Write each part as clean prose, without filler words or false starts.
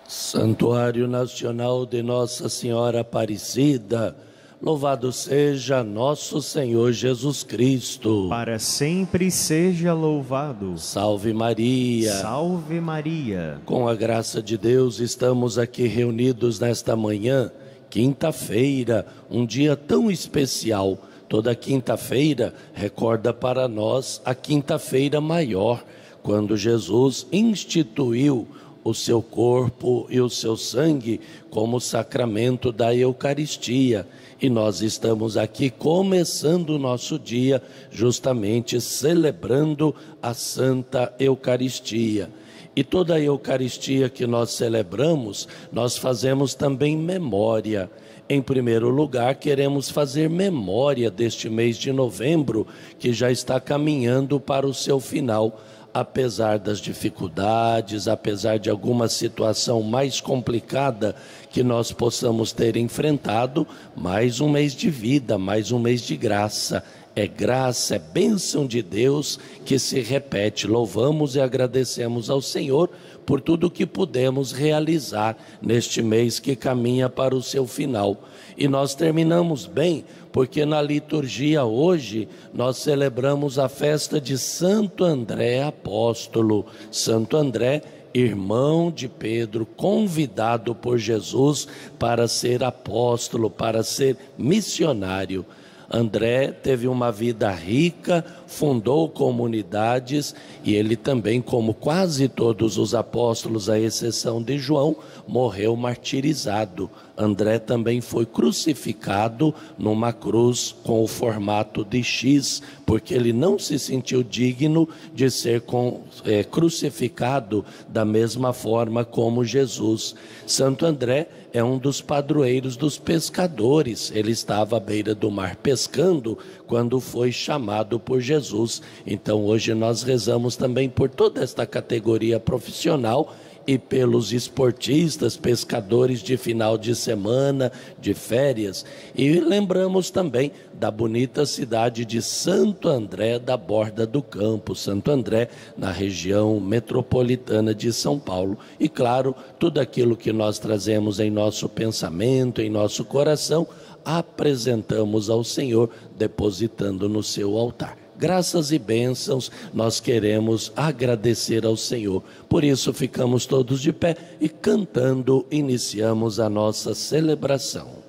Santuário Nacional de Nossa Senhora Aparecida, louvado seja nosso Senhor Jesus Cristo. Para sempre seja louvado. Salve Maria. Salve Maria. Com a graça de Deus, estamos aqui reunidos nesta manhã, quinta-feira, um dia tão especial. Toda quinta-feira recorda para nós a quinta-feira maior, quando Jesus instituiu o seu corpo e o seu sangue como sacramento da Eucaristia. E nós estamos aqui começando o nosso dia justamente celebrando a Santa Eucaristia. E toda a Eucaristia que nós celebramos, nós fazemos também memória. Em primeiro lugar, queremos fazer memória deste mês de novembro, que já está caminhando para o seu final. Apesar das dificuldades, apesar de alguma situação mais complicada que nós possamos ter enfrentado, mais um mês de vida, mais um mês de graça. É graça, é bênção de Deus que se repete. Louvamos e agradecemos ao Senhor por tudo que pudemos realizar neste mês que caminha para o seu final. E nós terminamos bem, porque na liturgia hoje nós celebramos a festa de Santo André Apóstolo. Santo André, irmão de Pedro, convidado por Jesus para ser apóstolo, para ser missionário. André teve uma vida rica, fundou comunidades e ele também, como quase todos os apóstolos, à exceção de João, morreu martirizado. André também foi crucificado numa cruz com o formato de X, porque ele não se sentiu digno de ser crucificado da mesma forma como Jesus. Santo André é um dos padroeiros dos pescadores. Ele estava à beira do mar pescando quando foi chamado por Jesus. Então hoje nós rezamos também por toda esta categoria profissional e pelos esportistas, pescadores de final de semana, de férias. E lembramos também da bonita cidade de Santo André da Borda do Campo, Santo André, na região metropolitana de São Paulo. E claro, tudo aquilo que nós trazemos em nosso pensamento, em nosso coração, apresentamos ao Senhor, depositando no seu altar. Graças e bênçãos nós queremos agradecer ao Senhor. Por isso ficamos todos de pé e cantando iniciamos a nossa celebração.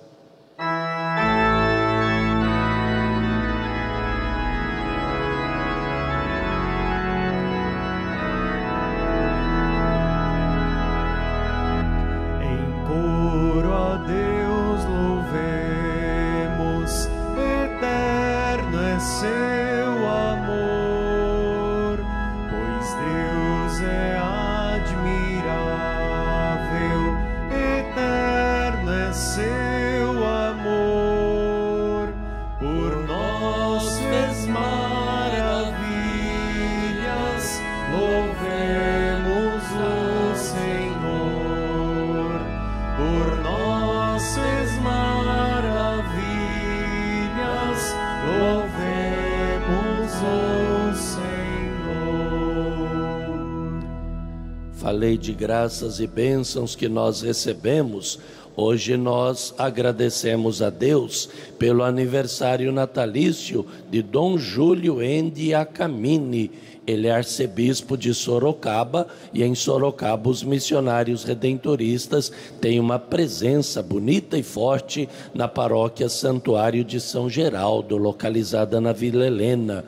Falei de graças e bênçãos que nós recebemos. Hoje nós agradecemos a Deus pelo aniversário natalício de Dom Júlio Endi Acamini. Ele é arcebispo de Sorocaba e em Sorocaba os missionários redentoristas têm uma presença bonita e forte na paróquia Santuário de São Geraldo, localizada na Vila Helena.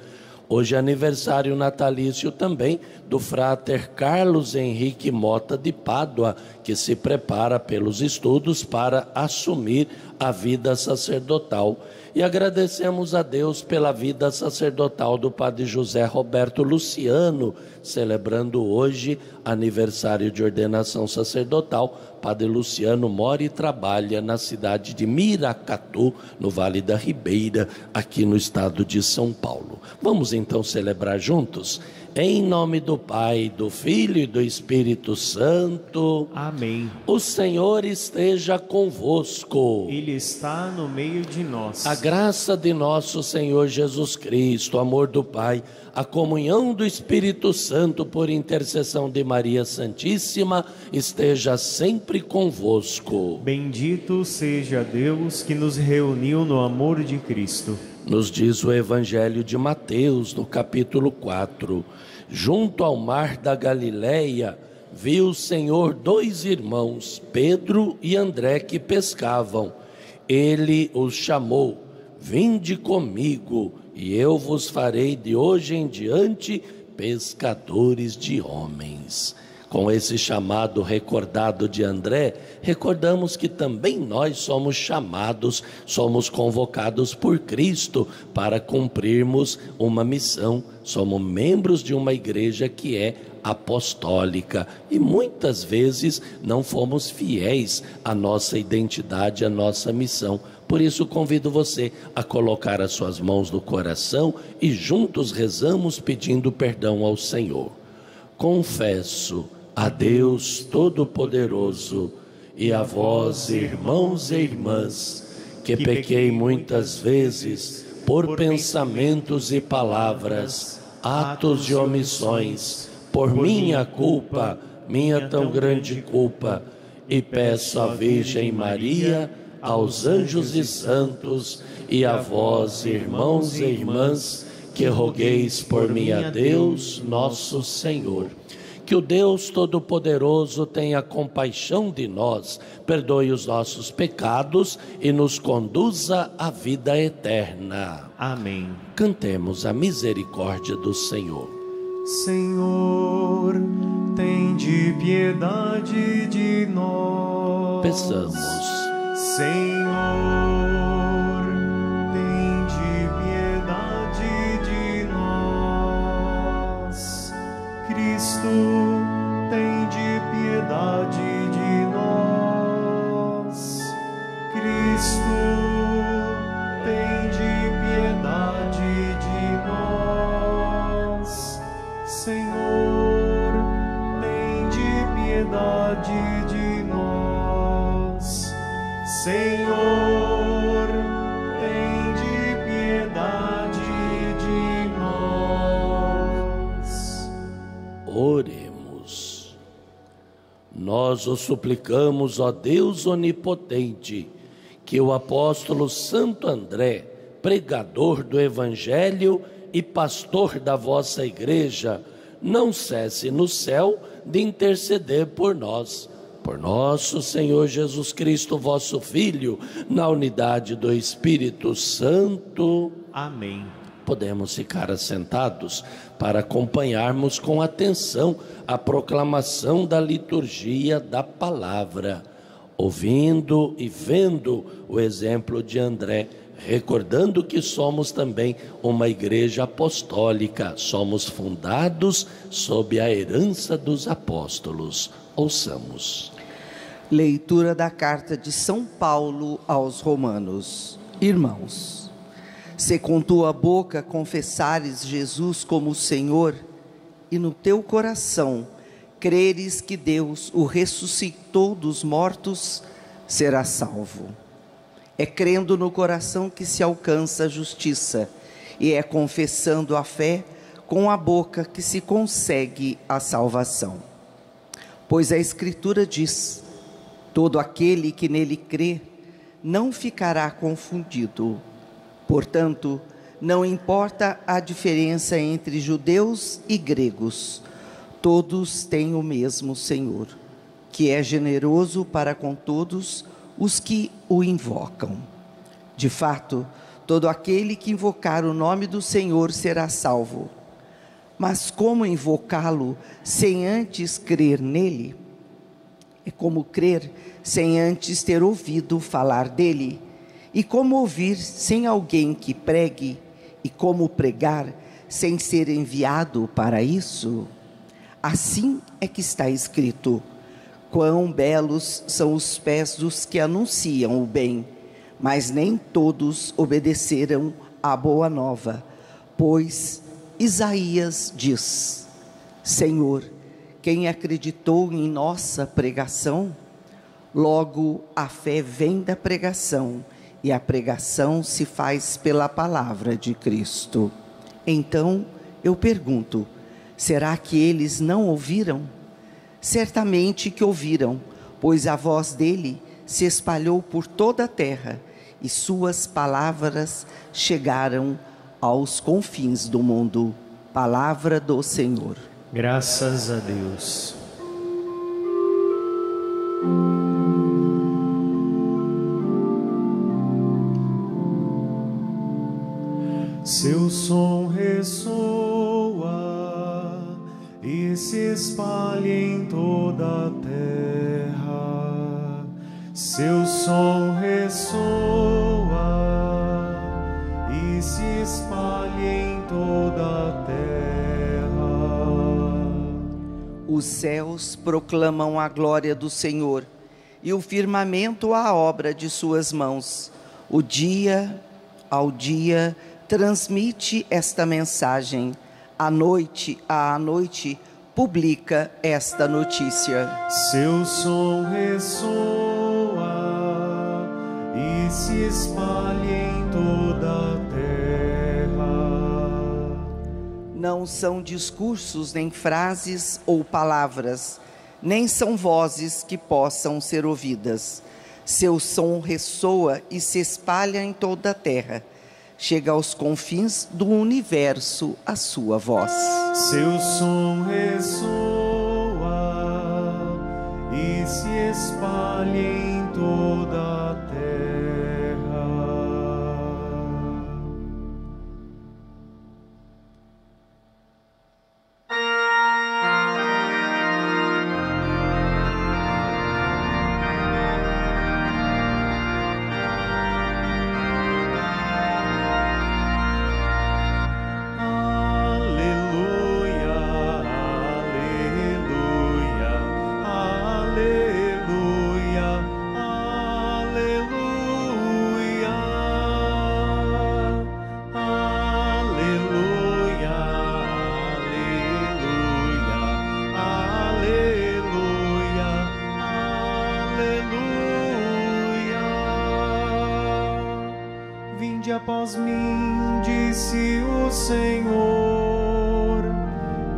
Hoje é aniversário natalício também do frater Carlos Henrique Mota de Pádua, que se prepara pelos estudos para assumir a vida sacerdotal. E agradecemos a Deus pela vida sacerdotal do padre José Roberto Luciano, celebrando hoje aniversário de ordenação sacerdotal. Padre Luciano mora e trabalha na cidade de Miracatu, no Vale da Ribeira, aqui no estado de São Paulo. Vamos então celebrar juntos? Em nome do Pai, do Filho e do Espírito Santo. Amém. O Senhor esteja convosco. Ele está no meio de nós. A graça de nosso Senhor Jesus Cristo, o amor do Pai, a comunhão do Espírito Santo por intercessão de Maria Santíssima, esteja sempre convosco. Bendito seja Deus que nos reuniu no amor de Cristo. Nos diz o Evangelho de Mateus, no capítulo 4. Junto ao mar da Galileia, viu o Senhor dois irmãos, Pedro e André, que pescavam. Ele os chamou: vinde comigo, e eu vos farei de hoje em diante pescadores de homens. Com esse chamado recordado de André, recordamos que também nós somos chamados, somos convocados por Cristo para cumprirmos uma missão. Somos membros de uma igreja que é apostólica e muitas vezes não fomos fiéis à nossa identidade, à nossa missão. Por isso convido você a colocar as suas mãos no coração e juntos rezamos pedindo perdão ao Senhor. Confesso a Deus Todo-Poderoso e a vós, irmãos e irmãs, que pequei muitas vezes por pensamentos e palavras, atos e omissões, por minha culpa, minha tão grande culpa, e peço à Virgem Maria, aos anjos e santos, e a vós, irmãos e irmãs, que rogueis por mim a Deus, nosso Senhor. Que o Deus Todo-Poderoso tenha compaixão de nós, perdoe os nossos pecados e nos conduza à vida eterna. Amém. Cantemos a misericórdia do Senhor. Senhor, tende piedade de nós. Peçamos. Senhor, tende piedade de nós. Cristo, tende piedade de nós. Cristo, tende piedade de nós. Senhor, tende piedade de nós. Senhor, tende piedade de nós. Oremos. Nós o suplicamos, ó Deus onipotente, que o apóstolo Santo André, pregador do Evangelho e pastor da vossa igreja, não cesse no céu de interceder por nós. Por nosso Senhor Jesus Cristo, vosso Filho, na unidade do Espírito Santo. Amém. Podemos ficar assentados para acompanharmos com atenção a proclamação da liturgia da palavra, ouvindo e vendo o exemplo de André, recordando que somos também uma igreja apostólica, somos fundados sob a herança dos apóstolos. Ouçamos. Leitura da carta de São Paulo aos Romanos. Irmãos, se com tua boca confessares Jesus como Senhor, e no teu coração creres que Deus o ressuscitou dos mortos, serás salvo. É crendo no coração que se alcança a justiça, e é confessando a fé com a boca que se consegue a salvação. Pois a Escritura diz: todo aquele que nele crê não ficará confundido. Portanto, não importa a diferença entre judeus e gregos, todos têm o mesmo Senhor, que é generoso para com todos os que o invocam. De fato, todo aquele que invocar o nome do Senhor será salvo. Mas como invocá-lo sem antes crer nele? É como crer sem antes ter ouvido falar dele, e como ouvir sem alguém que pregue, e como pregar sem ser enviado para isso? Assim é que está escrito: quão belos são os pés dos que anunciam o bem, mas nem todos obedeceram à boa nova. Pois Isaías diz: Senhor, quem acreditou em nossa pregação? Logo, a fé vem da pregação, e a pregação se faz pela palavra de Cristo. Então, eu pergunto, será que eles não ouviram? Certamente que ouviram, pois a voz dele se espalhou por toda a terra, e suas palavras chegaram aos confins do mundo. Palavra do Senhor. Graças a Deus. Seu som ressoa e se espalha em toda a terra. Seu som ressoa e se espalha em toda a terra. Os céus proclamam a glória do Senhor, e o firmamento a obra de suas mãos. O dia ao dia transmite esta mensagem, à noite publica esta notícia. Seu som ressoa e se espalha em toda a terra. Não são discursos, nem frases ou palavras, nem são vozes que possam ser ouvidas. Seu som ressoa e se espalha em toda a terra. Chega aos confins do universo a sua voz. Seu som ressoa e se espalha em toda a terra. Após mim, disse o Senhor,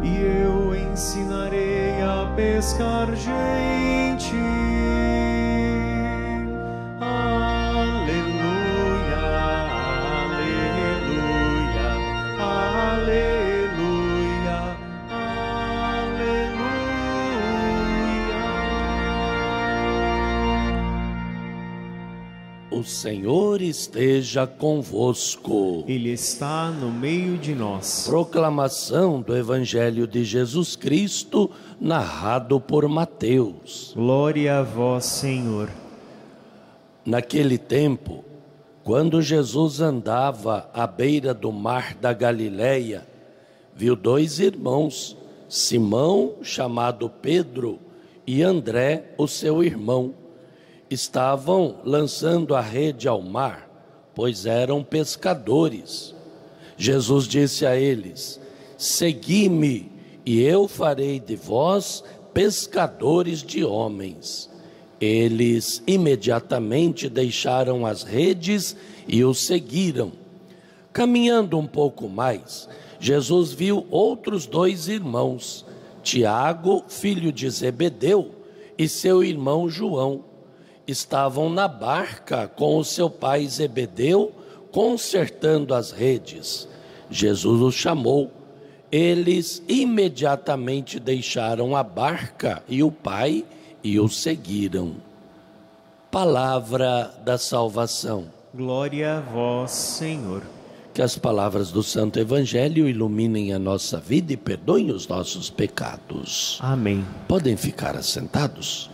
e eu ensinarei a pescar gente. Aleluia, aleluia, aleluia, aleluia. O Senhor esteja convosco. Ele está no meio de nós. Proclamação do Evangelho de Jesus Cristo, narrado por Mateus. Glória a vós, Senhor. Naquele tempo, quando Jesus andava à beira do mar da Galileia, viu dois irmãos, Simão, chamado Pedro, e André, o seu irmão. Estavam lançando a rede ao mar, pois eram pescadores. Jesus disse a eles: segui-me, e eu farei de vós pescadores de homens. Eles imediatamente deixaram as redes e o seguiram. Caminhando um pouco mais, Jesus viu outros dois irmãos, Tiago, filho de Zebedeu, e seu irmão João. Estavam na barca com o seu pai Zebedeu, consertando as redes. Jesus os chamou. Eles imediatamente deixaram a barca e o pai e o seguiram. Palavra da salvação. Glória a vós, Senhor. Que as palavras do Santo Evangelho iluminem a nossa vida e perdoem os nossos pecados. Amém. Podem ficar assentados.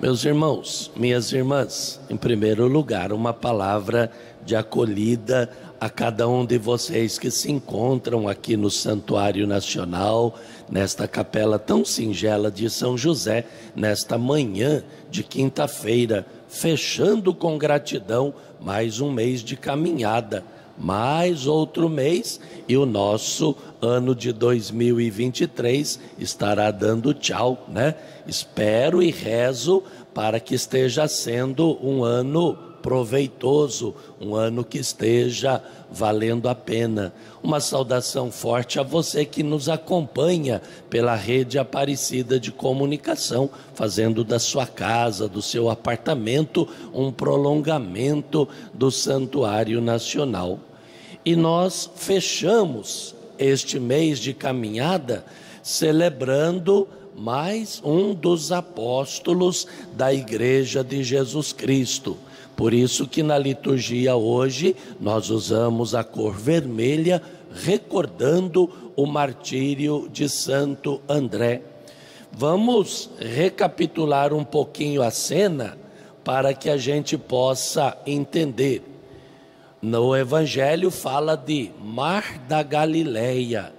Meus irmãos, minhas irmãs, em primeiro lugar, uma palavra de acolhida a cada um de vocês que se encontram aqui no Santuário Nacional, nesta capela tão singela de São José, nesta manhã de quinta-feira, fechando com gratidão mais um mês de caminhada mais outro mês e o nosso ano de 2023 estará dando tchau, né? Espero e rezo para que esteja sendo um ano proveitoso, um ano que esteja valendo a pena. Uma saudação forte a você que nos acompanha pela rede Aparecida de Comunicação, fazendo da sua casa, do seu apartamento, um prolongamento do Santuário Nacional. E nós fechamos este mês de caminhada celebrando mais um dos apóstolos da Igreja de Jesus Cristo. Por isso que na liturgia hoje nós usamos a cor vermelha, recordando o martírio de Santo André. Vamos recapitular um pouquinho a cena para que a gente possa entender. No Evangelho fala de Mar da Galileia.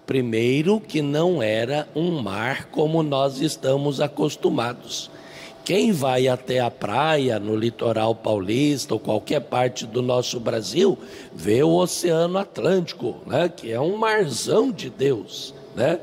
Primeiro, que não era um mar como nós estamos acostumados. Quem vai até a praia, no litoral paulista ou qualquer parte do nosso Brasil, vê o Oceano Atlântico, né? Que é um marzão de Deus, né?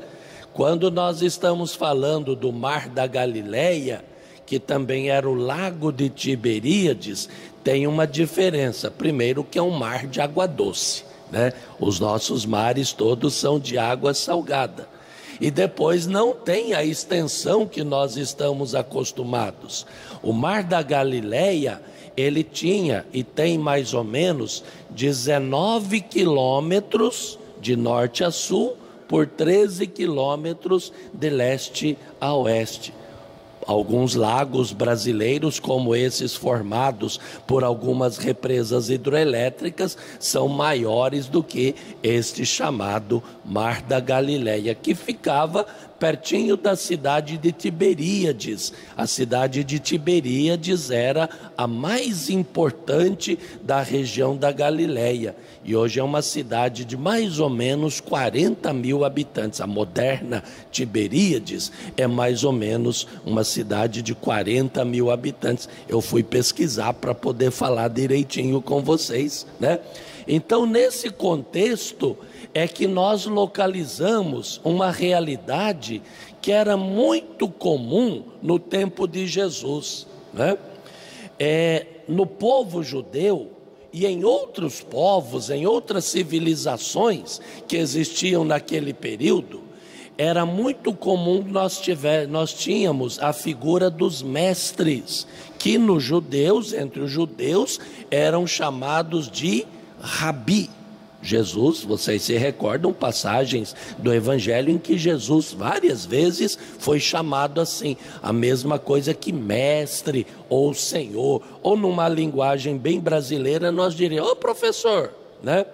Quando nós estamos falando do Mar da Galileia, que também era o Lago de Tiberíades, tem uma diferença. Primeiro, que é um mar de água doce, né? Os nossos mares todos são de água salgada. E depois não tem a extensão que nós estamos acostumados. O Mar da Galileia, ele tinha e tem mais ou menos 19 quilômetros de norte a sul por 13 quilômetros de leste a oeste. Alguns lagos brasileiros, como esses formados por algumas represas hidroelétricas, são maiores do que este chamado Mar da Galileia, que ficava pertinho da cidade de Tiberíades. A cidade de Tiberíades era a mais importante da região da Galileia. E hoje é uma cidade de mais ou menos 40 mil habitantes. A moderna Tiberíades é mais ou menos uma cidade de 40 mil habitantes. Eu fui pesquisar para poder falar direitinho com vocês, né? Então, nesse contexto, é que nós localizamos uma realidade que era muito comum no tempo de Jesus, né? No povo judeu, e em outros povos, em outras civilizações que existiam naquele período, era muito comum nós tínhamos a figura dos mestres, que nos judeus, entre os judeus, eram chamados de rabi. Jesus, vocês se recordam passagens do Evangelho em que Jesus várias vezes foi chamado assim, a mesma coisa que mestre ou senhor, ou numa linguagem bem brasileira nós diríamos, ô professor, né?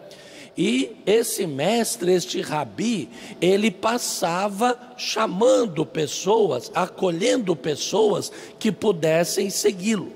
E esse mestre, este rabi, ele passava chamando pessoas, acolhendo pessoas que pudessem segui-lo.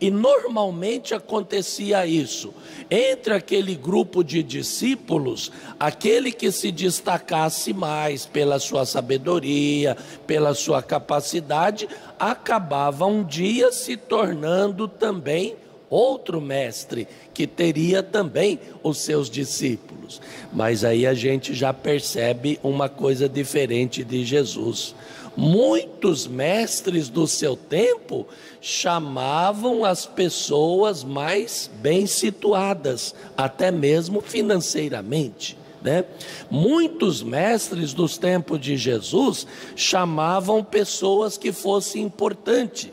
E normalmente acontecia isso. Entre aquele grupo de discípulos, aquele que se destacasse mais pela sua sabedoria, pela sua capacidade, acabava um dia se tornando também outro mestre, que teria também os seus discípulos. Mas aí a gente já percebe uma coisa diferente de Jesus. Muitos mestres do seu tempo chamavam as pessoas mais bem situadas, até mesmo financeiramente, né? Muitos mestres dos tempos de Jesus chamavam pessoas que fossem importantes,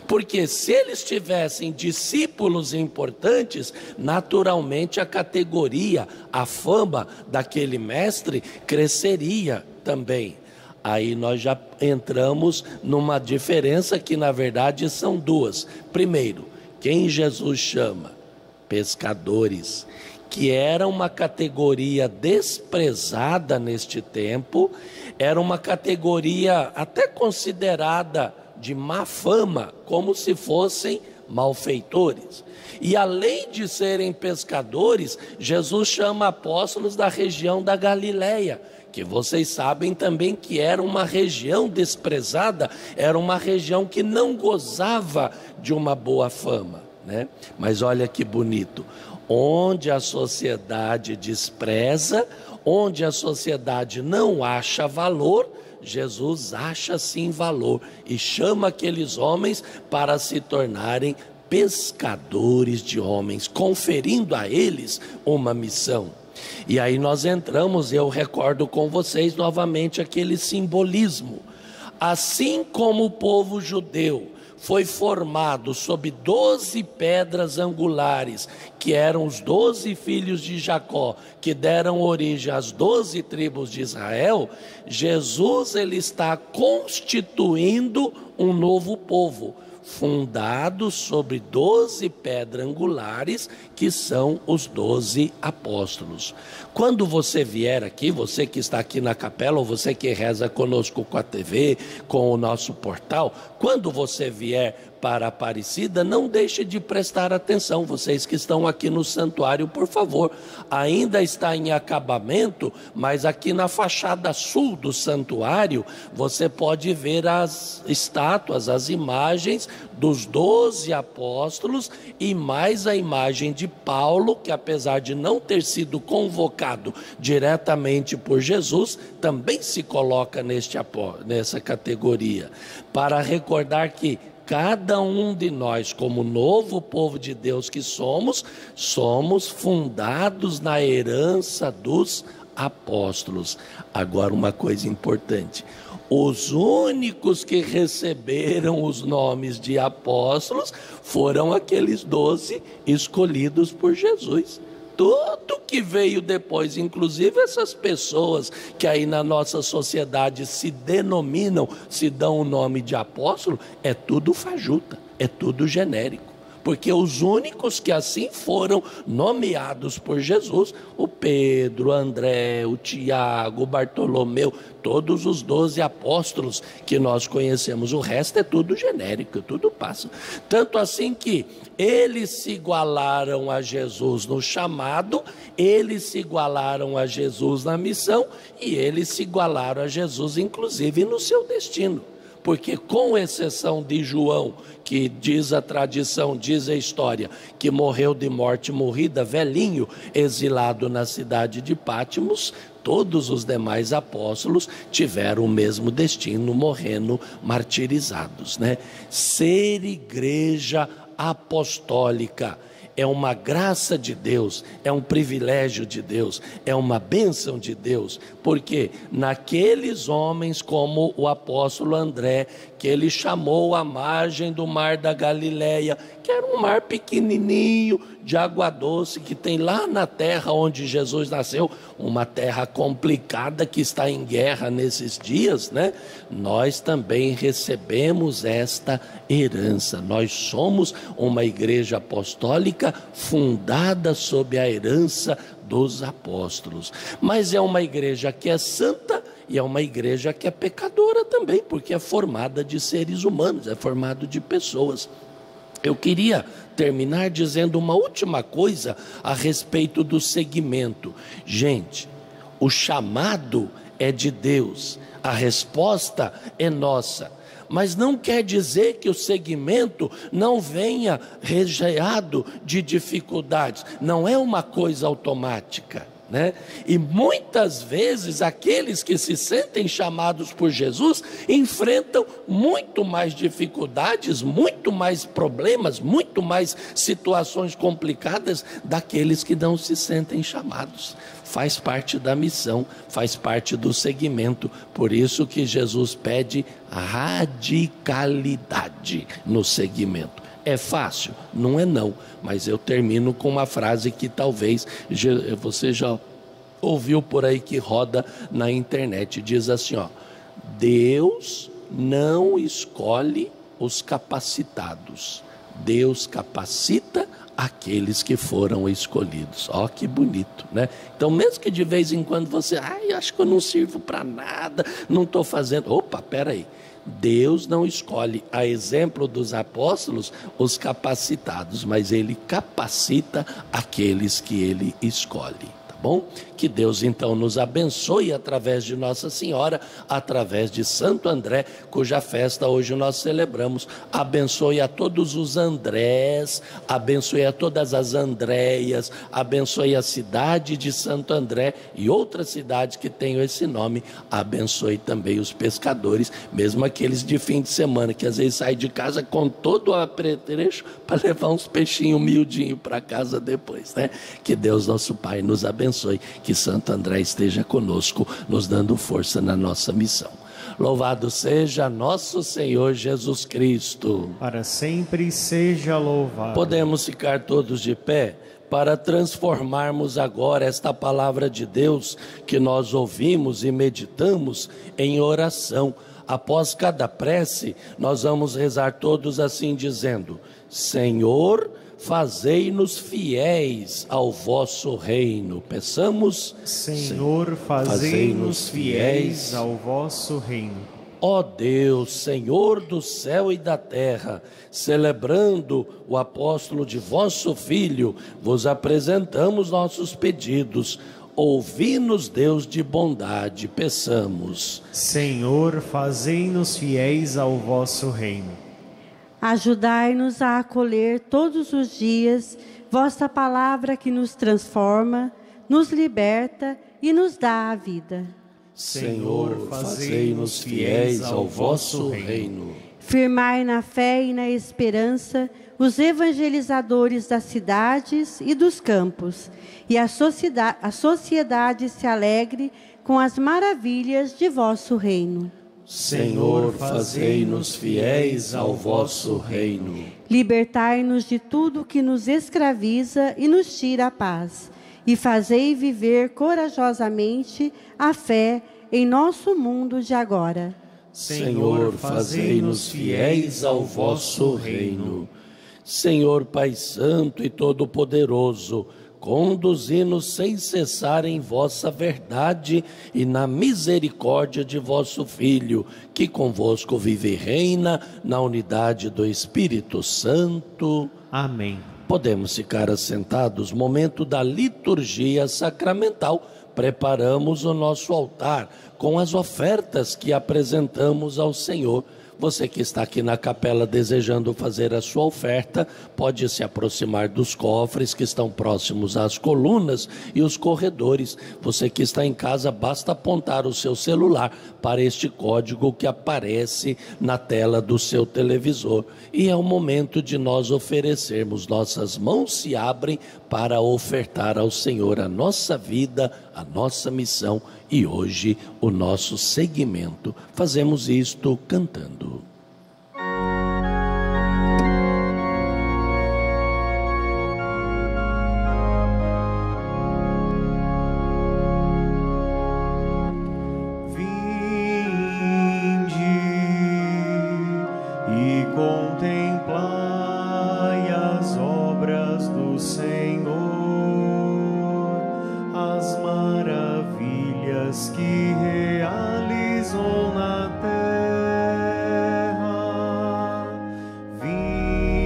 porque se eles tivessem discípulos importantes, naturalmente a categoria, a fama daquele mestre cresceria também. Aí nós já entramos numa diferença que na verdade são duas. Primeiro, quem Jesus chama? Pescadores, que era uma categoria desprezada neste tempo, era uma categoria até considerada de má fama, como se fossem malfeitores. E além de serem pescadores, Jesus chama apóstolos da região da Galileia, que vocês sabem também que era uma região desprezada, era uma região que não gozava de uma boa fama, né? Mas olha que bonito, Onde a sociedade despreza, onde a sociedade não acha valor, Jesus acha sim valor e chama aqueles homens para se tornarem pescadores de homens, conferindo a eles uma missão. E aí nós entramos, eu recordo com vocês novamente aquele simbolismo. Assim como o povo judeu foi formado sob 12 pedras angulares, que eram os 12 filhos de Jacó, que deram origem às 12 tribos de Israel, Jesus ele está constituindo um novo povo, fundado sobre 12 pedras angulares, que são os 12 apóstolos. Quando você vier aqui, você que está aqui na capela, ou você que reza conosco com a TV, com o nosso portal, quando você vier para a Aparecida, não deixe de prestar atenção, vocês que estão aqui no santuário, por favor. Ainda está em acabamento, mas aqui na fachada sul do santuário, você pode ver as estátuas, as imagens dos 12 apóstolos e mais a imagem de Paulo, que apesar de não ter sido convocado diretamente por Jesus, também se coloca nessa categoria, para recordar que cada um de nós, como novo povo de Deus que somos fundados na herança dos apóstolos. Agora uma coisa importante, os únicos que receberam os nomes de apóstolos foram aqueles 12 escolhidos por Jesus. Tudo que veio depois, inclusive essas pessoas que aí na nossa sociedade se denominam, se dão o nome de apóstolo, é tudo fajuta, é tudo genérico. Porque os únicos que assim foram nomeados por Jesus, o Pedro, o André, o Tiago, o Bartolomeu, todos os 12 apóstolos que nós conhecemos, o resto é tudo genérico, tudo passa. Tanto assim que eles se igualaram a Jesus no chamado, eles se igualaram a Jesus na missão e eles se igualaram a Jesus inclusive no seu destino. Porque com exceção de João, que diz a tradição, diz a história, que morreu de morte morrida, velhinho, exilado na cidade de Pátimos, todos os demais apóstolos tiveram o mesmo destino, morrendo martirizados, né? Ser igreja apostólica é uma graça de Deus, é um privilégio de Deus, é uma bênção de Deus, porque naqueles homens como o apóstolo André, que ele chamou à margem do mar da Galileia, que era um mar pequenininho, de água doce, que tem lá na terra onde Jesus nasceu, uma terra complicada que está em guerra nesses dias, né? Nós também recebemos esta herança, nós somos uma igreja apostólica fundada sob a herança dos apóstolos, mas é uma igreja que é santa e é uma igreja que é pecadora também, porque é formada de seres humanos, é formada de pessoas. Eu queria terminar dizendo uma última coisa a respeito do segmento. Gente, o chamado é de Deus, a resposta é nossa. Mas não quer dizer que o segmento não venha recheado de dificuldades. Não é uma coisa automática, né? E muitas vezes aqueles que se sentem chamados por Jesus enfrentam muito mais dificuldades, muito mais problemas, muito mais situações complicadas daqueles que não se sentem chamados. Faz parte da missão, faz parte do segmento. Por isso que Jesus pede radicalidade no segmento. É fácil? Não é não, mas eu termino com uma frase que talvez você já ouviu por aí, que roda na internet, diz assim, ó: Deus não escolhe os capacitados, Deus capacita aqueles que foram escolhidos. Ó, que bonito, né? Então, mesmo que de vez em quando você, acho que eu não sirvo para nada, não estou fazendo. Opa, peraí. Deus não escolhe, a exemplo dos apóstolos, os capacitados, mas Ele capacita aqueles que Ele escolhe. Tá bom? Que Deus então nos abençoe através de Nossa Senhora, através de Santo André, cuja festa hoje nós celebramos. Abençoe a todos os Andrés, abençoe a todas as Andréias, abençoe a cidade de Santo André e outras cidades que tenham esse nome. Abençoe também os pescadores, mesmo aqueles de fim de semana, que às vezes saem de casa com todo o apetrecho para levar uns peixinhos miudinhos para casa depois, né? Que Deus nosso Pai nos abençoe, que Santo André esteja conosco, nos dando força na nossa missão. Louvado seja nosso Senhor Jesus Cristo. Para sempre seja louvado. Podemos ficar todos de pé para transformarmos agora esta palavra de Deus que nós ouvimos e meditamos em oração. Após cada prece, nós vamos rezar todos assim dizendo: Senhor, fazei-nos fiéis ao vosso reino. Peçamos: Senhor, fazei-nos fiéis ao vosso reino. Ó Deus, Senhor do céu e da terra, celebrando o apóstolo de vosso Filho, vos apresentamos nossos pedidos. Ouvi-nos, Deus de bondade, peçamos. Senhor, fazei-nos fiéis ao vosso reino. Ajudai-nos a acolher todos os dias vossa palavra que nos transforma, nos liberta e nos dá a vida. Senhor, fazei-nos fiéis ao vosso reino. Firmai na fé e na esperança os evangelizadores das cidades e dos campos, e a sociedade se alegre com as maravilhas de vosso reino. Senhor, fazei-nos fiéis ao vosso reino. Libertai-nos de tudo que nos escraviza e nos tira a paz, e fazei viver corajosamente a fé em nosso mundo de agora. Senhor, fazei-nos fiéis ao vosso reino. Senhor Pai Santo e Todo-Poderoso, conduzi-nos sem cessar em vossa verdade e na misericórdia de vosso Filho, que convosco vive e reina na unidade do Espírito Santo. Amém. Podemos ficar assentados. Momento da liturgia sacramental. Preparamos o nosso altar com as ofertas que apresentamos ao Senhor. Você que está aqui na capela desejando fazer a sua oferta, pode se aproximar dos cofres que estão próximos às colunas e os corredores. Você que está em casa, basta apontar o seu celular para este código que aparece na tela do seu televisor. E é o momento de nós oferecermos. Nossas mãos se abrem para ofertar ao Senhor a nossa vida, a nossa missão e hoje o nosso seguimento. Fazemos isto cantando. Contemplai as obras do Senhor, as maravilhas que realizou na terra. Vinde,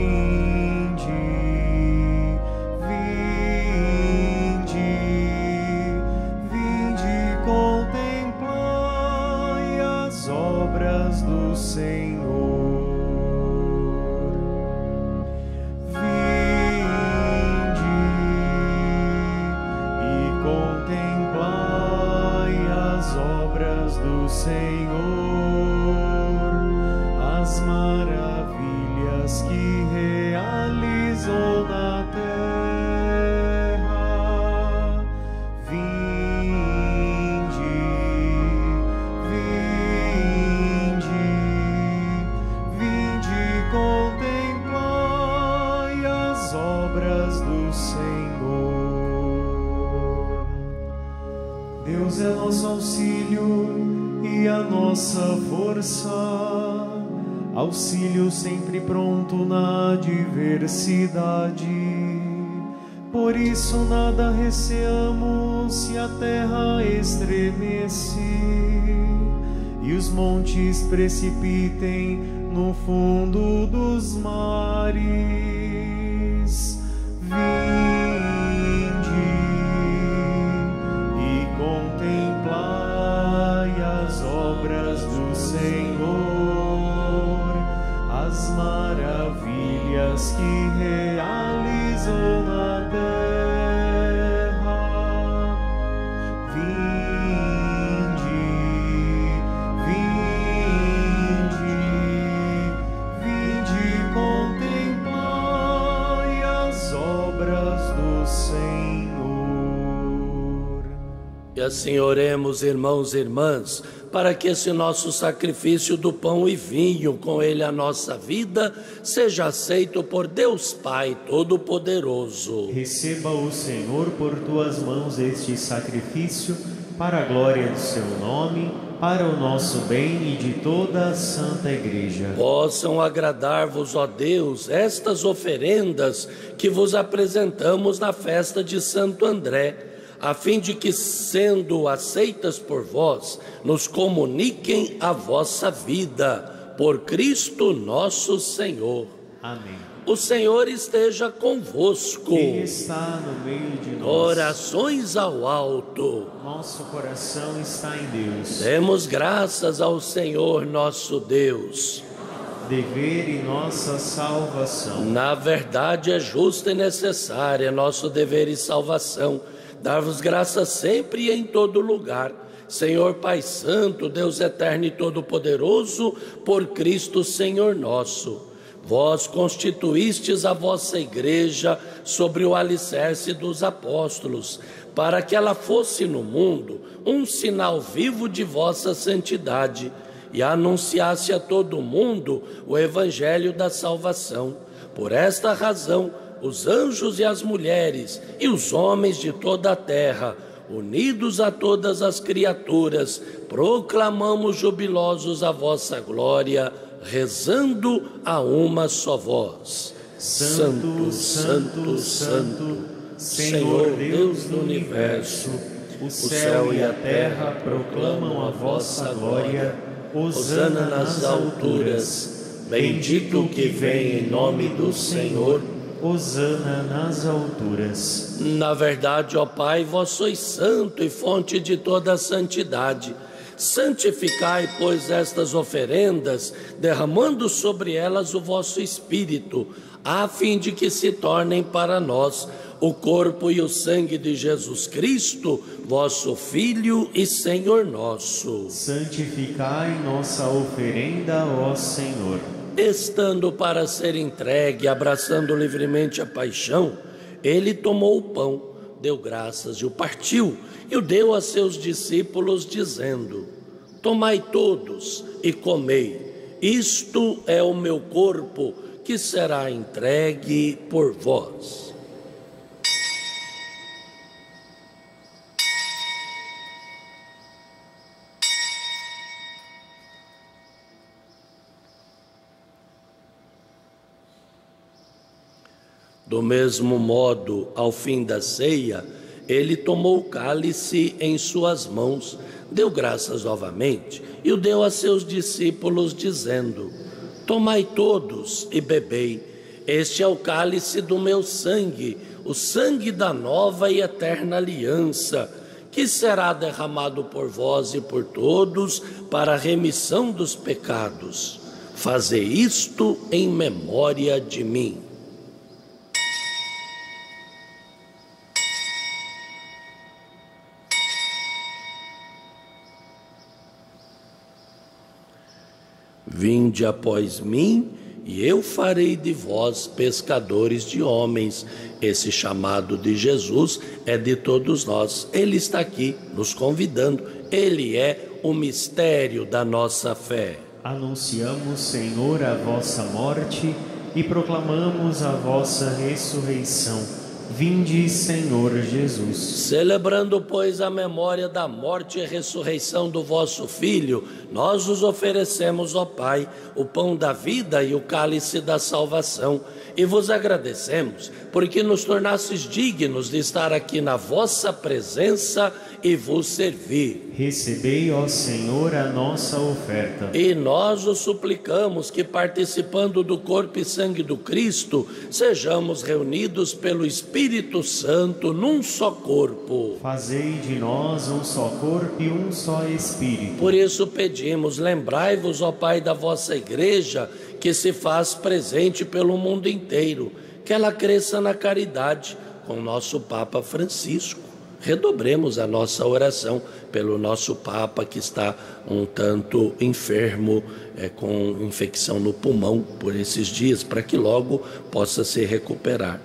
vinde, vinde, contemplai as obras do Senhor. Senhor, as maravilhas que realizou na terra. Vinde, vinde, vinde, contemplai as obras do Senhor. Deus é nosso auxílio e a nossa força, auxílio sempre pronto na adversidade. Por isso nada receamos se a terra estremece e os montes precipitem no fundo dos mares. Vinde, obras do Senhor, as maravilhas que realizou na terra. Vinde, vinde contemplai as obras do Senhor. E assim oremos, irmãos e irmãs, para que esse nosso sacrifício do pão e vinho, com ele a nossa vida, seja aceito por Deus Pai Todo-Poderoso. Receba o Senhor por tuas mãos este sacrifício, para a glória do seu nome, para o nosso bem e de toda a Santa Igreja. Possam agradar-vos, ó Deus, estas oferendas que vos apresentamos na festa de Santo André, a fim de que, sendo aceitas por vós, nos comuniquem a vossa vida, por Cristo nosso Senhor. Amém. O Senhor esteja convosco. Ele está no meio de nós. Orações ao alto. Nosso coração está em Deus. Demos graças ao Senhor nosso Deus. Dever e nossa salvação. Na verdade é justa e necessária nosso dever e salvação, dar-vos graças sempre e em todo lugar, Senhor Pai Santo, Deus eterno e todo-poderoso, por Cristo Senhor nosso. Vós constituístes a vossa igreja sobre o alicerce dos apóstolos, para que ela fosse no mundo um sinal vivo de vossa santidade, e anunciasse a todo mundo o evangelho da salvação. Por esta razão, os anjos e as mulheres e os homens de toda a terra, unidos a todas as criaturas, proclamamos jubilosos a vossa glória, rezando a uma só voz. Santo, santo, santo, Senhor Deus do universo, o céu e a terra proclamam a vossa glória. Hosana nas alturas. Bendito que vem em nome do Senhor. Hosana nas alturas. Na verdade, ó Pai, vós sois santo e fonte de toda a santidade. Santificai, pois, estas oferendas, derramando sobre elas o vosso Espírito, a fim de que se tornem para nós o corpo e o sangue de Jesus Cristo, vosso Filho e Senhor nosso. Santificai nossa oferenda, ó Senhor. Estando para ser entregue, abraçando livremente a paixão, ele tomou o pão, deu graças e o partiu, e o deu a seus discípulos, dizendo: tomai todos e comei, isto é o meu corpo, que será entregue por vós. Do mesmo modo, ao fim da ceia, ele tomou o cálice em suas mãos, deu graças novamente e o deu a seus discípulos, dizendo: tomai todos e bebei, este é o cálice do meu sangue, o sangue da nova e eterna aliança, que será derramado por vós e por todos para a remissão dos pecados. Fazei isto em memória de mim. Vinde após mim, e eu farei de vós pescadores de homens. Esse chamado de Jesus é de todos nós. Ele está aqui nos convidando. Ele é o mistério da nossa fé. Anunciamos, Senhor, a vossa morte e proclamamos a vossa ressurreição. Vinde, Senhor Jesus. Celebrando, pois, a memória da morte e ressurreição do vosso Filho, nós os oferecemos, ó Pai, o pão da vida e o cálice da salvação, e vos agradecemos, porque nos tornastes dignos de estar aqui na vossa presença e vos servir. Recebei, ó Senhor, a nossa oferta. E nós os suplicamos que, participando do corpo e sangue do Cristo, sejamos reunidos pelo Espírito Santo num só corpo. Fazei de nós um só corpo e um só Espírito. Por isso pedimos, lembrai-vos, ó Pai, da vossa Igreja, que se faz presente pelo mundo inteiro, que ela cresça na caridade com nosso Papa Francisco. Redobremos a nossa oração pelo nosso Papa, que está um tanto enfermo, com infecção no pulmão por esses dias, para que logo possa se recuperar.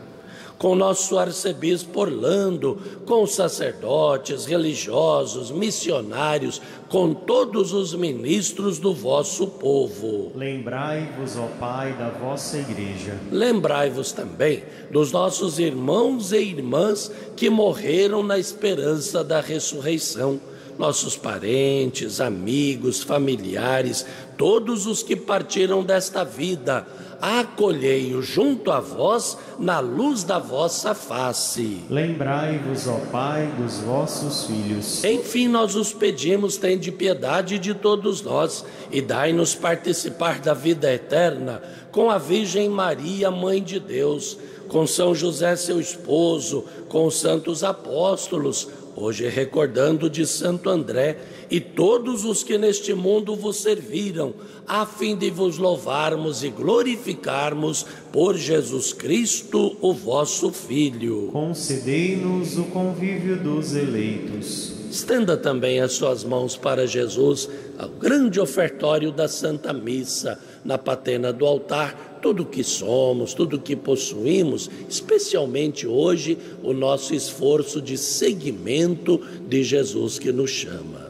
Com nosso arcebispo Orlando, com os sacerdotes, religiosos, missionários, com todos os ministros do vosso povo. Lembrai-vos, ó Pai, da vossa Igreja. Lembrai-vos também dos nossos irmãos e irmãs que morreram na esperança da ressurreição, nossos parentes, amigos, familiares, todos os que partiram desta vida. Acolhei-os junto a vós na luz da vossa face. Lembrai-vos, ó Pai, dos vossos filhos. Enfim, nós os pedimos, tende piedade de todos nós e dai-nos participar da vida eterna com a Virgem Maria, Mãe de Deus, com São José, seu esposo, com os santos apóstolos, hoje recordando de Santo André, e todos os que neste mundo vos serviram, a fim de vos louvarmos e glorificarmos por Jesus Cristo, o vosso Filho. Concedei-nos o convívio dos eleitos. Estenda também as suas mãos para Jesus, ao grande ofertório da Santa Missa, na patena do altar, tudo que somos, tudo que possuímos, especialmente hoje o nosso esforço de seguimento de Jesus que nos chama.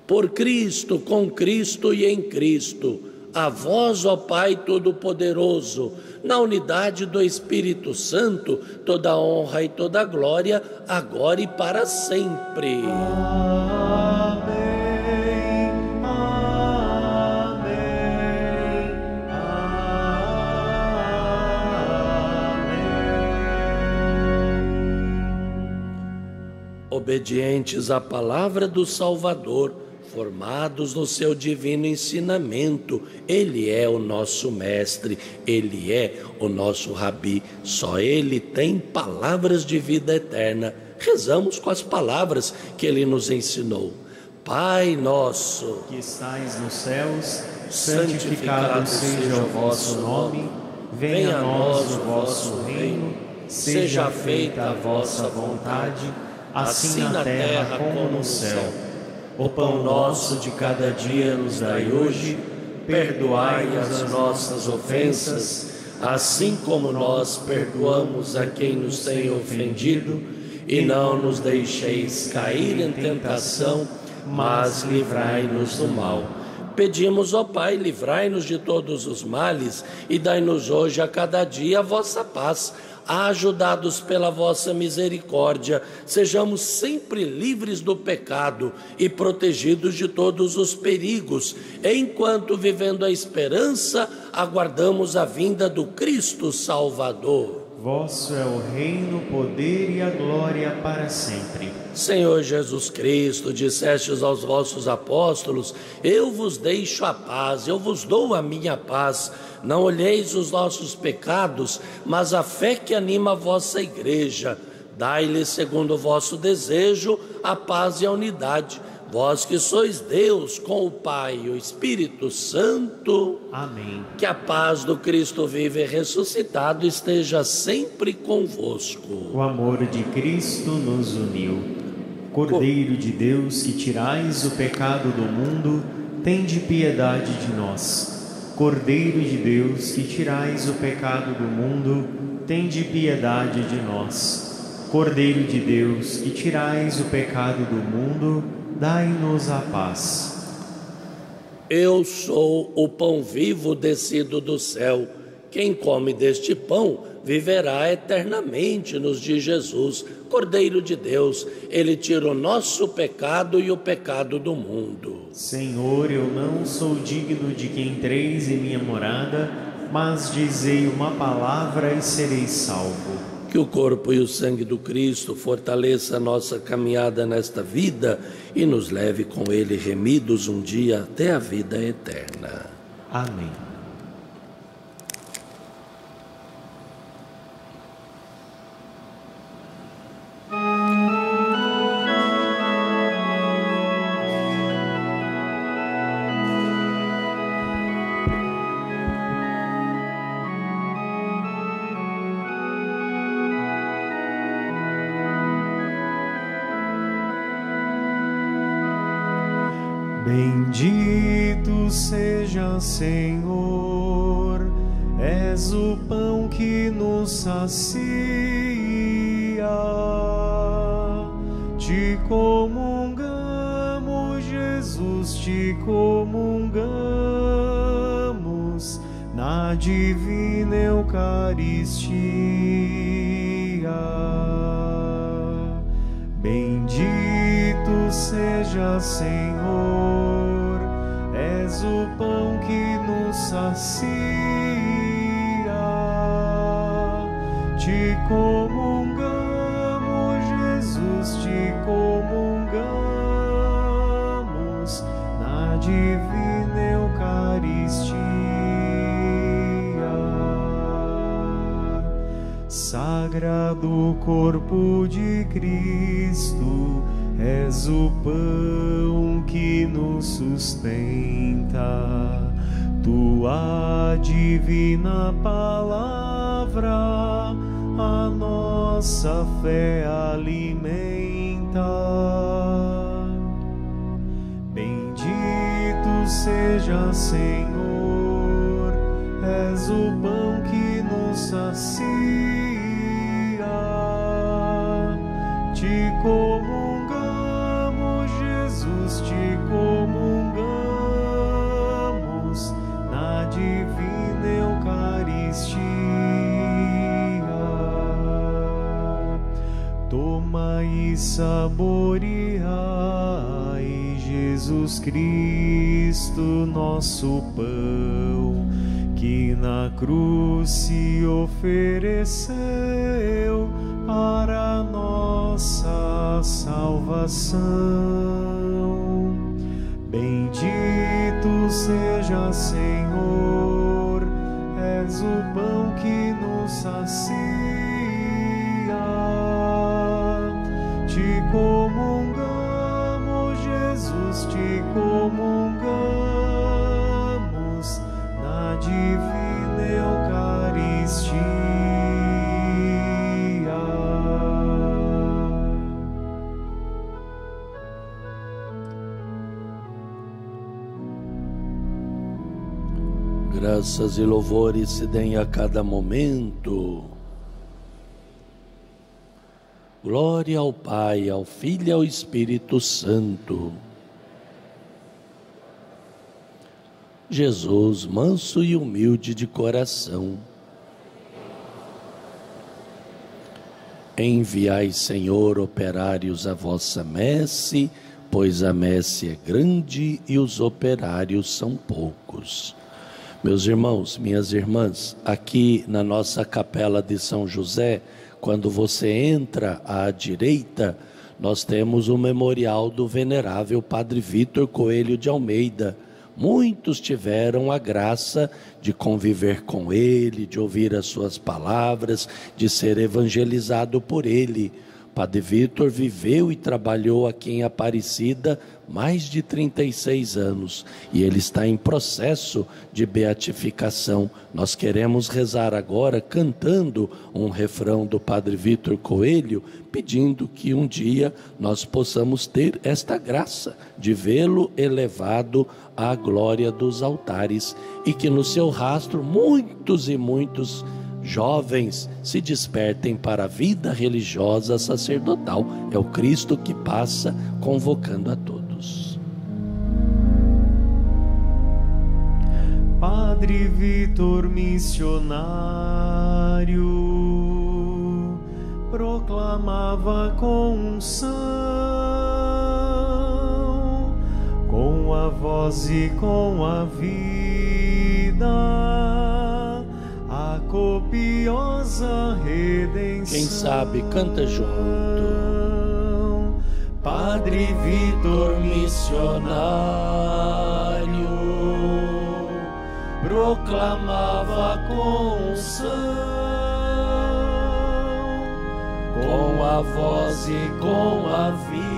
Por Cristo, com Cristo e em Cristo, a vós, ó Pai Todo-Poderoso, na unidade do Espírito Santo, toda honra e toda glória, agora e para sempre. Amém, amém, amém. Obedientes à palavra do Salvador, formados no seu divino ensinamento, Ele é o nosso mestre, Ele é o nosso rabi, só Ele tem palavras de vida eterna. Rezamos com as palavras que Ele nos ensinou. Pai nosso, que estais nos céus, santificado seja o vosso nome, venha a nós o vosso reino, seja feita a vossa vontade, assim na terra como no céu. O pão nosso de cada dia nos dai hoje, perdoai as nossas ofensas, assim como nós perdoamos a quem nos tem ofendido, e não nos deixeis cair em tentação, mas livrai-nos do mal. Pedimos, ó Pai, livrai-nos de todos os males e dai-nos hoje a cada dia a vossa paz. Ajudados pela vossa misericórdia, sejamos sempre livres do pecado e protegidos de todos os perigos, enquanto, vivendo a esperança, aguardamos a vinda do Cristo Salvador. Vosso é o reino, o poder e a glória para sempre. Senhor Jesus Cristo, dissestes aos vossos apóstolos: eu vos deixo a paz, eu vos dou a minha paz. Não olheis os nossos pecados, mas a fé que anima a vossa Igreja. Dai-lhe, segundo o vosso desejo, a paz e a unidade. Vós que sois Deus com o Pai e o Espírito Santo. Amém. Que a paz do Cristo vivo e ressuscitado esteja sempre convosco. O amor de Cristo nos uniu. Cordeiro de Deus, que tirais o pecado do mundo, tende piedade de nós. Cordeiro de Deus, que tirais o pecado do mundo, tende piedade de nós. Cordeiro de Deus, que tirais o pecado do mundo, dai-nos a paz. Eu sou o pão vivo descido do céu. Quem come deste pão viverá eternamente, nos diz Jesus. Cordeiro de Deus, Ele tira o nosso pecado e o pecado do mundo. Senhor, eu não sou digno de que entreis em minha morada, mas dizei uma palavra e serei salvo. que o corpo e o sangue do Cristo fortaleça a nossa caminhada nesta vida e nos leve com ele remidos um dia até a vida eterna. Amém. Bendito seja, Senhor, és o pão que nos sacia. Te comungamos, Jesus, te comungamos na divina Eucaristia. Bendito seja, Senhor, és o pão que nos sacia. Te comungamos, Jesus, te comungamos na divina Eucaristia. Sagrado corpo de Cristo, és o pão que nos sustenta, tua divina palavra a nossa fé alimenta. Bendito seja, Senhor, és o pão que nos sacia. Te comungamos, Jesus, te comungamos na divina Eucaristia. Tomai e saboreai, Jesus Cristo, nosso pão, que na cruz se ofereceu para nossa salvação. Bendito seja, Senhor, és o pão que nos sacia. Te comungamos, Jesus, te comungamos na divina Eucaristia. Graças e louvores se deem a cada momento. Glória ao Pai, ao Filho e ao Espírito Santo. Jesus, manso e humilde de coração, enviai, Senhor, operários à vossa messe, pois a messe é grande e os operários são poucos. Meus irmãos, minhas irmãs, aqui na nossa capela de São José, quando você entra à direita, nós temos o memorial do venerável Padre Vítor Coelho de Almeida. Muitos tiveram a graça de conviver com ele, de ouvir as suas palavras, de ser evangelizado por ele. Padre Vítor viveu e trabalhou aqui em Aparecida mais de 36 anos e ele está em processo de beatificação. Nós queremos rezar agora cantando um refrão do Padre Vítor Coelho, pedindo que um dia nós possamos ter esta graça de vê-lo elevado à glória dos altares e que no seu rastro muitos e muitos jovens se despertem para a vida religiosa sacerdotal. É o Cristo que passa convocando a todos. Padre Vítor missionário proclamava com unção, com a voz e com a vida, a copiosa redenção. Quem sabe canta junto. Padre Vitor missionário proclamava com unção, com a voz e com a vida,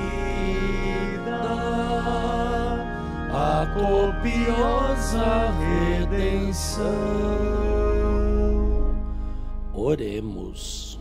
a copiosa redenção. Oremos.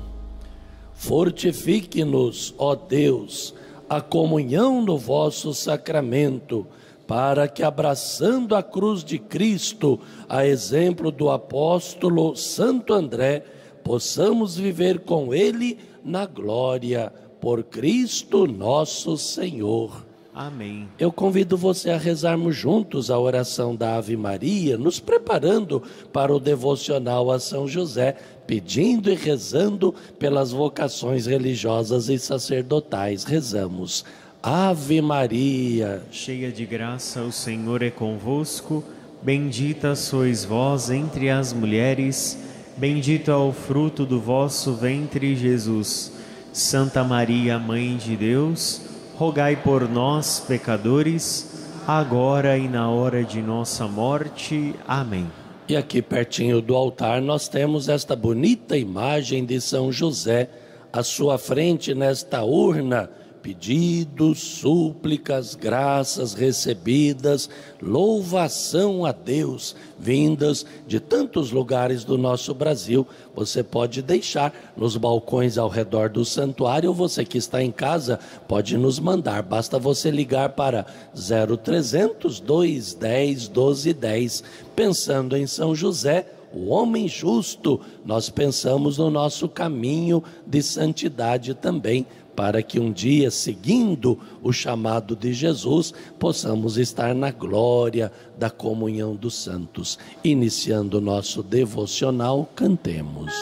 Fortifique-nos, ó Deus, a comunhão no vosso sacramento, para que, abraçando a cruz de Cristo, a exemplo do apóstolo Santo André, possamos viver com ele na glória, por Cristo nosso Senhor. Amém. Eu convido você a rezarmos juntos a oração da Ave Maria, nos preparando para o devocional a São José, pedindo e rezando pelas vocações religiosas e sacerdotais. Rezamos. Ave Maria, cheia de graça, o Senhor é convosco. Bendita sois vós entre as mulheres, bendito é o fruto do vosso ventre, Jesus. Santa Maria, Mãe de Deus, rogai por nós, pecadores, agora e na hora de nossa morte. Amém. E aqui pertinho do altar nós temos esta bonita imagem de São José. À sua frente, nesta urna, pedidos, súplicas, graças recebidas, louvação a Deus, vindas de tantos lugares do nosso Brasil. Você pode deixar nos balcões ao redor do santuário, ou você que está em casa pode nos mandar. Basta você ligar para 0300 210 1210. Pensando em São José, o homem justo, nós pensamos no nosso caminho de santidade também, para que um dia, seguindo o chamado de Jesus, possamos estar na glória da comunhão dos santos. Iniciando o nosso devocional, cantemos.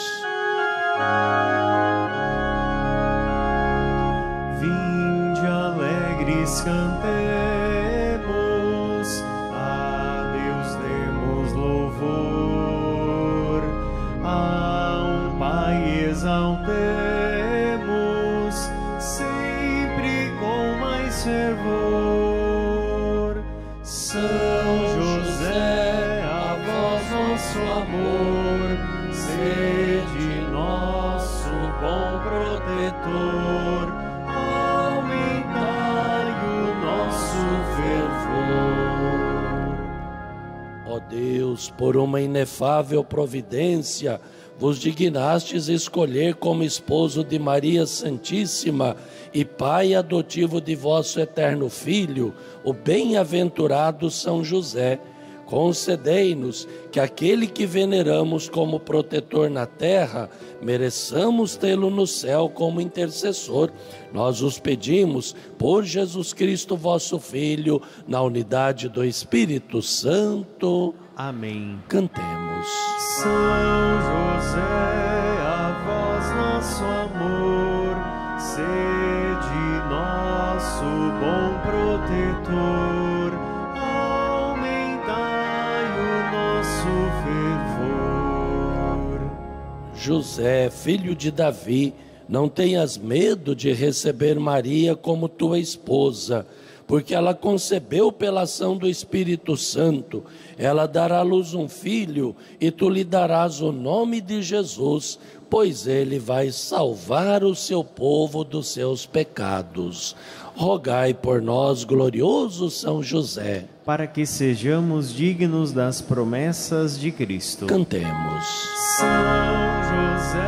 Vinde alegres, cantemos, a Deus demos louvor, a um Pai exaltemos, fervor. São José, a vós nosso amor, sede nosso bom protetor, aumentai o nosso fervor. Ó Deus, por uma inefável providência, vos dignastes escolher como esposo de Maria Santíssima e pai adotivo de vosso eterno Filho, o bem-aventurado São José. Concedei-nos que aquele que veneramos como protetor na terra, mereçamos tê-lo no céu como intercessor. Nós os pedimos por Jesus Cristo, vosso Filho, na unidade do Espírito Santo. Amém. Cantemos. São José, a vós nosso amor, sede nosso bom protetor, aumentai o nosso fervor. José, filho de Davi, não tenhas medo de receber Maria como tua esposa, porque ela concebeu pela ação do Espírito Santo. Ela dará à luz um filho, e tu lhe darás o nome de Jesus, pois ele vai salvar o seu povo dos seus pecados. Rogai por nós, glorioso São José, para que sejamos dignos das promessas de Cristo. Cantemos. São José,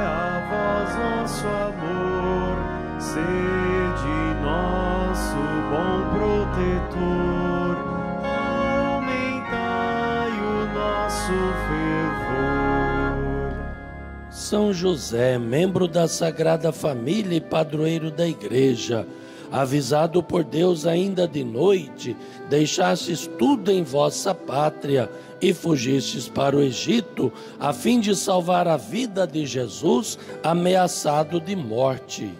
a vós nosso amor, sede nosso bom protetor, aumentai o nosso fervor. São José, membro da Sagrada Família e padroeiro da Igreja, avisado por Deus ainda de noite, deixastes tudo em vossa pátria e fugistes para o Egito, a fim de salvar a vida de Jesus, ameaçado de morte.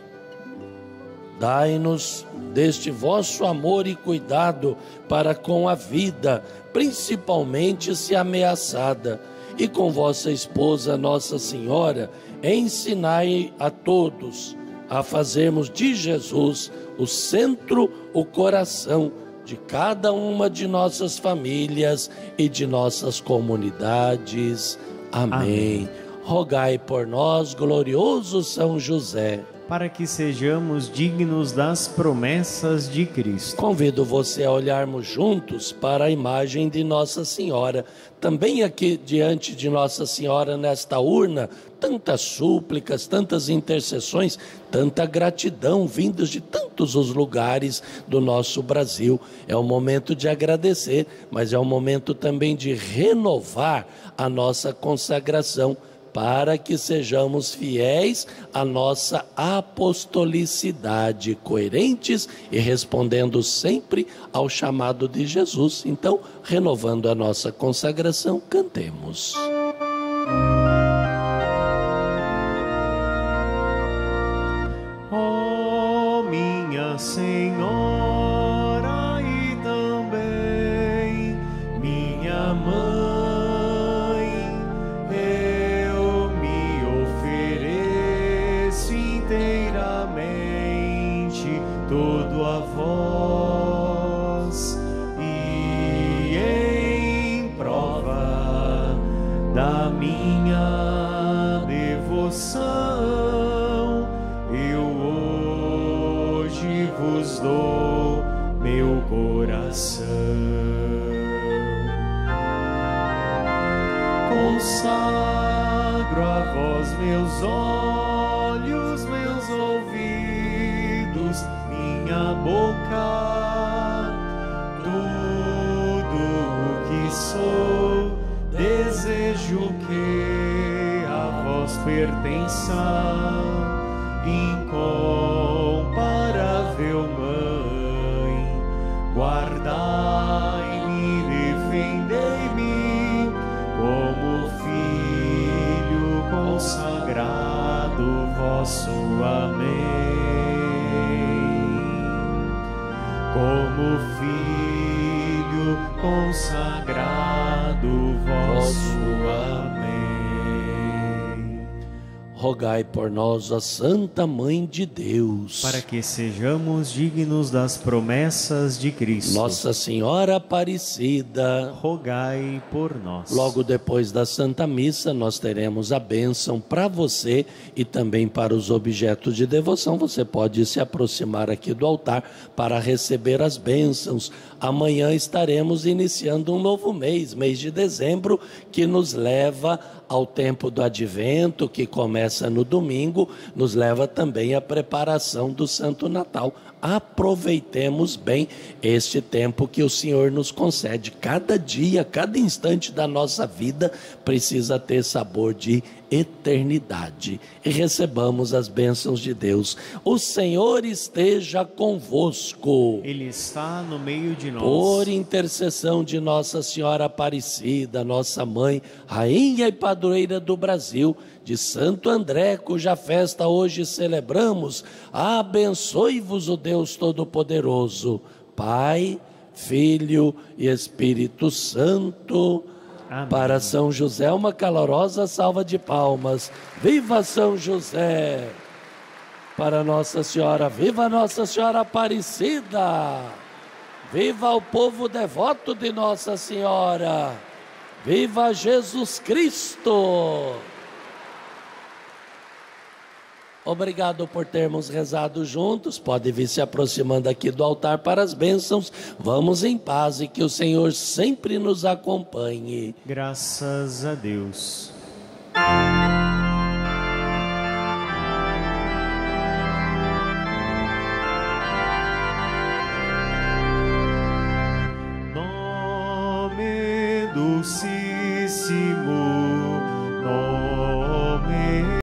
Dai-nos deste vosso amor e cuidado para com a vida, principalmente se ameaçada, e com vossa esposa Nossa Senhora, ensinai a todos a fazermos de Jesus o centro, o coração de cada uma de nossas famílias e de nossas comunidades. Amém. Rogai por nós, glorioso São José, para que sejamos dignos das promessas de Cristo. Convido você a olharmos juntos para a imagem de Nossa Senhora. Também aqui diante de Nossa Senhora, nesta urna, tantas súplicas, tantas intercessões, tanta gratidão vindas de tantos os lugares do nosso Brasil. É um momento de agradecer, mas é um momento também de renovar a nossa consagração, para que sejamos fiéis à nossa apostolicidade, coerentes e respondendo sempre ao chamado de Jesus. Então, renovando a nossa consagração, cantemos. Ó minha Senhora e também minha Mãe, todo a vós, e em prova da minha devoção, eu hoje vos dou meu coração. Consagro a vós meus olhos, meus ouvidos, minha boca, tudo o que sou, desejo que a vós pertença, incomparável Mãe, guardai-me, defendei-me, como filho consagrado vosso. Amém. Como filho consagrado vosso. Amém. Rogai por nós, a Santa Mãe de Deus, para que sejamos dignos das promessas de Cristo. Nossa Senhora Aparecida, rogai por nós. Logo depois da Santa Missa, nós teremos a bênção para você e também para os objetos de devoção. Você pode se aproximar aqui do altar para receber as bênçãos. Amanhã estaremos iniciando um novo mês, mês de dezembro, que nos leva ao tempo do Advento, que começa no domingo, nos leva também à preparação do Santo Natal. Aproveitemos bem este tempo que o Senhor nos concede. Cada dia, cada instante da nossa vida precisa ter sabor de eternidade. E recebamos as bênçãos de Deus. O Senhor esteja convosco. Ele está no meio de nós. Por intercessão de Nossa Senhora Aparecida, nossa mãe, rainha e padroeira do Brasil, de Santo André, cuja festa hoje celebramos, abençoe-vos o Deus Todo-Poderoso, Pai, Filho e Espírito Santo. Amém. Para São José, uma calorosa salva de palmas. Viva São José! Para Nossa Senhora, viva Nossa Senhora Aparecida! Viva o povo devoto de Nossa Senhora! Viva Jesus Cristo! Obrigado por termos rezado juntos. Pode vir se aproximando aqui do altar para as bênçãos. Vamos em paz e que o Senhor sempre nos acompanhe. Graças a Deus. Nome do Senhor